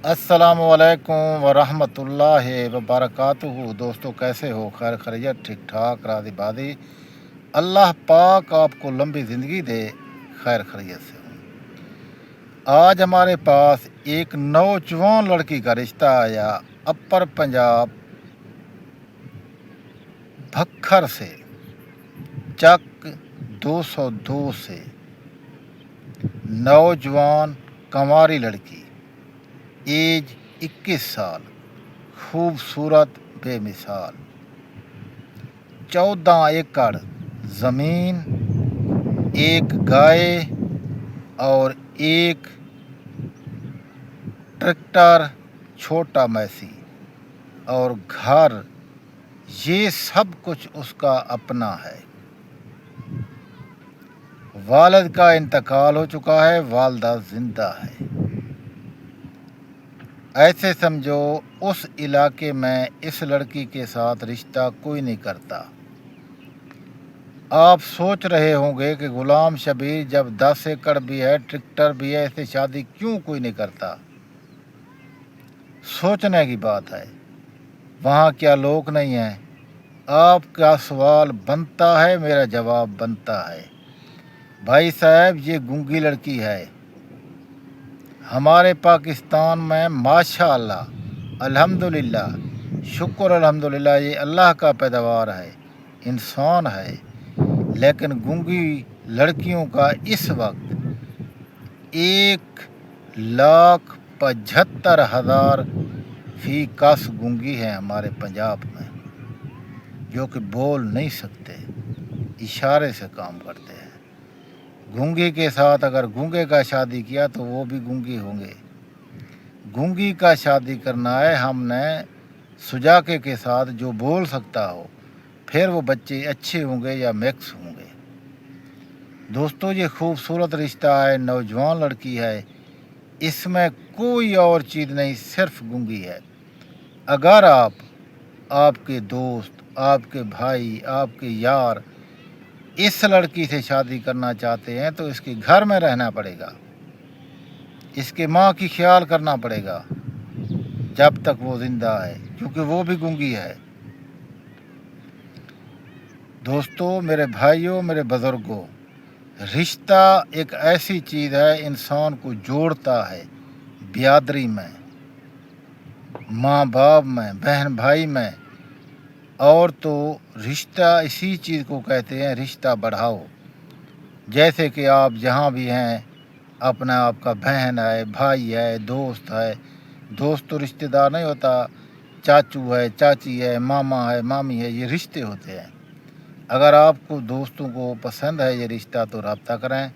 अस्सलामुअलैकुम वरहमतुल्लाहि वबरकातुहू। दोस्तों, कैसे हो? खैर खैरियत, ठीक ठाक, राज़ी बादी। अल्लाह पाक आपको लंबी ज़िंदगी दे, खैर खैरियत से हो। आज हमारे पास एक नौजवान लड़की का रिश्ता आया, अपर पंजाब भक्खर से, चक 202 से। नौजवान कंवारी लड़की, एज 21 साल, खूबसूरत बेमिसाल। 14 एकड़ ज़मीन, एक गाय और एक ट्रैक्टर, छोटा मैसी और घर, ये सब कुछ उसका अपना है। वालिद का इंतकाल हो चुका है, वालदा जिंदा है। ऐसे समझो उस इलाके में इस लड़की के साथ रिश्ता कोई नहीं करता। आप सोच रहे होंगे कि गुलाम शबीर, जब 10 एकड़ भी है, ट्रैक्टर भी है, ऐसे शादी क्यों कोई नहीं करता? सोचने की बात है। वहाँ क्या लोग नहीं हैं? आपका सवाल बनता है, मेरा जवाब बनता है। भाई साहब, ये गूंगी लड़की है। हमारे पाकिस्तान में माशाअल्लाह, अल्हम्दुलिल्लाह, शुक्र अल्हम्दुलिल्लाह, ये अल्लाह का पैदावार है, इंसान है। लेकिन गूंगी लड़कियों का इस वक्त 1,75,000 फी कस गूंगी है हमारे पंजाब में, जो कि बोल नहीं सकते, इशारे से काम करते हैं। गूंगी के साथ अगर गूंगे का शादी किया तो वो भी गूंगी होंगे। गूंगी का शादी करना है हमने सुजाके के साथ, जो बोल सकता हो, फिर वो बच्चे अच्छे होंगे या मिक्स होंगे। दोस्तों, ये खूबसूरत रिश्ता है, नौजवान लड़की है, इसमें कोई और चीज़ नहीं, सिर्फ गूंगी है। अगर आप, आपके दोस्त, आपके भाई, आपके यार इस लड़की से शादी करना चाहते हैं तो इसके घर में रहना पड़ेगा, इसके माँ की ख्याल करना पड़ेगा जब तक वो ज़िंदा है, क्योंकि वो भी गूंगी है। दोस्तों, मेरे भाइयों, मेरे बुज़ुर्गों, रिश्ता एक ऐसी चीज़ है, इंसान को जोड़ता है, बिरादरी में, माँ बाप में, बहन भाई में। और तो रिश्ता इसी चीज़ को कहते हैं, रिश्ता बढ़ाओ। जैसे कि आप जहाँ भी हैं, अपना आपका बहन है, भाई है, दोस्त है। दोस्त तो रिश्तेदार नहीं होता, चाचू है, चाची है, मामा है, मामी है, ये रिश्ते होते हैं। अगर आपको दोस्तों को पसंद है ये रिश्ता तो रब्ता करें,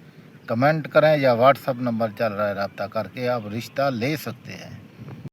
कमेंट करें, या व्हाट्सअप नंबर चल रहा है, रब्ता करके आप रिश्ता ले सकते हैं।